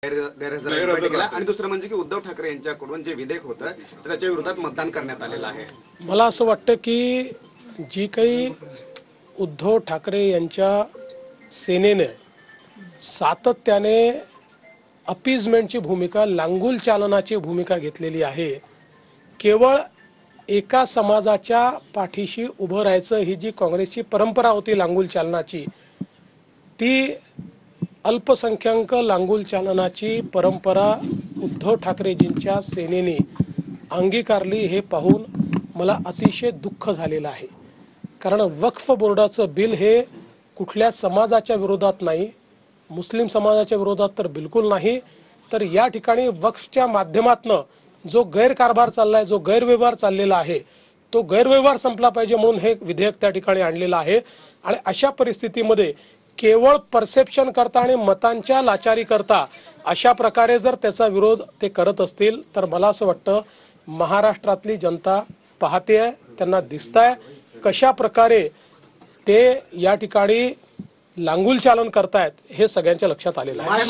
गैरहजर केला आणि दुसरं म्हणजे की उद्धव ठाकरे यांच्याकडून जे विधेयक होतं त्याच्या विरोधात मतदान करण्यात आलेलं आहे। मला असं वाटतं की जी काही उद्धव ठाकरे यांच्या सेनेने सातत्याने अपीजमेंटची भूमिका, लांगुल चालनाची भूमिका घेतलेली आहे। केवळ एका समाजाच्या पाठीशी उभं राहायचं ही जी काँग्रेसची परंपरा होती लांगुल चालनाची, ती अल्पसंख्याक लांगुल चालनाची परंपरा उद्धव ठाकरेजींच्या सेनेने अंगीकारली हे पाहून मला अतिशय दुःख झालेलं आहे। कारण वक्फ बोर्डाचं बिल हे कुठल्या समाजाच्या विरोधात नाही, मुस्लिम समाजाच्या विरोधात तर बिलकुल नाही, तर या ठिकाणी वक्फच्या माध्यमातून जो गैरकारभार चाललाय, जो गैरव्यवहार चाललेला आहे, तो गैरव्यवहार संपला पाहिजे म्हणून हे विधेयक त्या ठिकाणी आणलेलं आहे। आणि अशा परिस्थितीमध्ये केवळ परसेप्शन करता आणि मतांच्या लाचारी करता अशा प्रकारे जर त्याचा विरोध ते करत असतील तर मला असं वाटतं महाराष्ट्रातली जनता पाहते आहे, त्यांना दिसतंय कशा प्रकारे ते या ठिकाणी लांगुल चालन करतायत हे सगळ्यांच्या लक्षात आलेलं आहे।